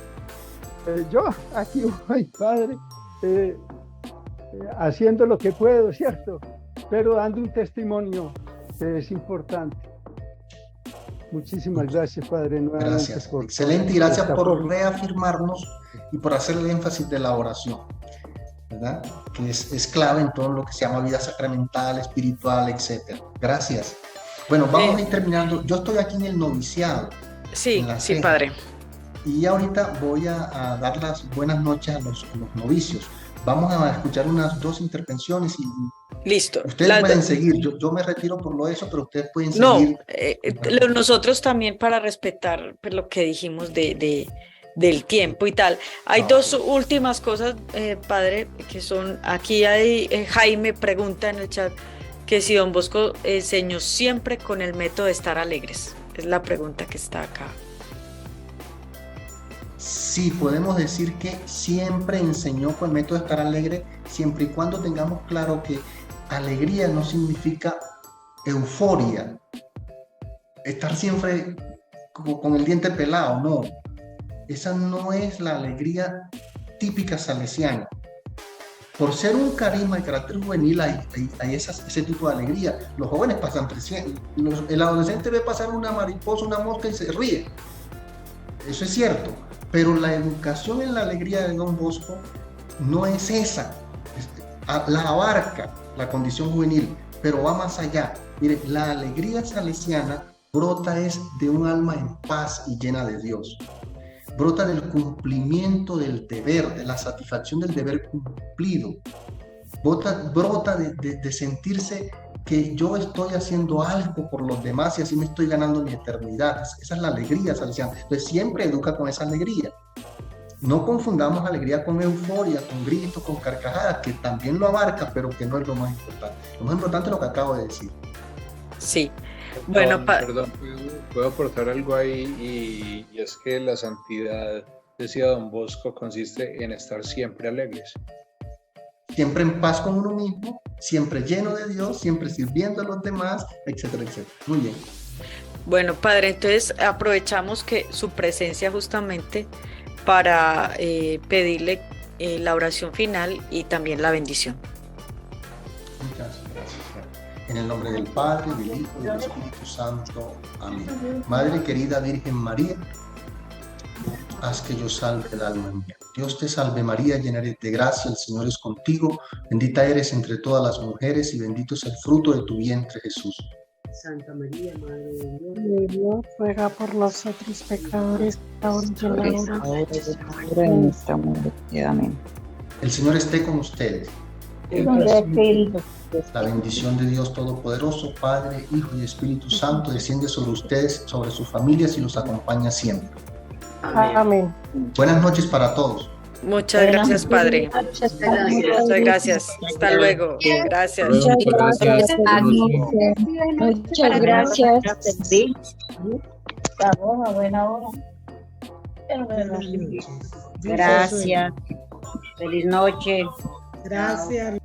Yo aquí voy, padre, haciendo lo que puedo, ¿cierto? Pero dando un testimonio que es importante. Muchísimas gracias, padre. Gracias. Excelente, y gracias por reafirmarnos y por hacer el énfasis de la oración, ¿verdad? Que es clave en todo lo que se llama vida sacramental, espiritual, etc. Gracias. Bueno, vamos a ir terminando. Yo estoy aquí en el noviciado. Sí, sí, padre. Y ahorita voy a dar las buenas noches a los novicios. Vamos a escuchar unas 2 intervenciones y listo. Ustedes pueden seguir. Yo me retiro por lo de eso, pero ustedes pueden seguir. No, nosotros también para respetar pues, lo que dijimos del tiempo y tal. Hay 2 últimas cosas, padre, que son, aquí hay, Jaime pregunta en el chat que si Don Bosco enseñó siempre con el método de estar alegres. Es la pregunta que está acá. Sí, podemos decir que siempre enseñó con el método de estar alegre, siempre y cuando tengamos claro que alegría no significa euforia, estar siempre con el diente pelado, no. Esa no es la alegría típica salesiana. Por ser un carisma de carácter juvenil hay ese tipo de alegría. Los jóvenes pasan creciendo. El adolescente ve pasar una mariposa, una mosca y se ríe. Eso es cierto. Pero la educación en la alegría de Don Bosco no es esa. La abarca la condición juvenil, pero va más allá. Mire, la alegría salesiana brota es de un alma en paz y llena de Dios. Brota del cumplimiento del deber, de la satisfacción del deber cumplido. Brota de sentirse que yo estoy haciendo algo por los demás y así me estoy ganando mi eternidad. Esa es la alegría salesiana. Entonces siempre educa con esa alegría. No confundamos alegría con euforia, con gritos, con carcajadas, que también lo abarca, pero que no es lo más importante. Lo más importante es lo que acabo de decir. Sí. Bueno, perdón, puedo aportar algo ahí y es que la santidad, decía Don Bosco, consiste en estar siempre alegres. Siempre en paz con uno mismo, siempre lleno de Dios, siempre sirviendo a los demás, etcétera, etcétera. Muy bien. Bueno, Padre, entonces aprovechamos que su presencia justamente para pedirle la oración final y también la bendición. Muchas gracias. En el nombre del Padre, del Hijo y del Espíritu Santo. Amén. Madre querida Virgen María, haz que yo salve el alma mía. Dios te salve María, llena eres de gracia, el Señor es contigo. Bendita eres entre todas las mujeres y bendito es el fruto de tu vientre, Jesús. Santa María, Madre de Dios, ruega por nosotros pecadores, ahora y en la hora de nuestra muerte. Amén. El Señor esté con ustedes. La bendición de Dios Todopoderoso, Padre, Hijo y Espíritu Santo, desciende sobre ustedes, sobre sus familias y los acompaña siempre. Amén. Buenas noches para todos. Muchas gracias, Padre. Muchas gracias. Hasta luego. Gracias. Muchas gracias. Muchas gracias. Estamos a buena hora. Gracias. Feliz noche. Gracias.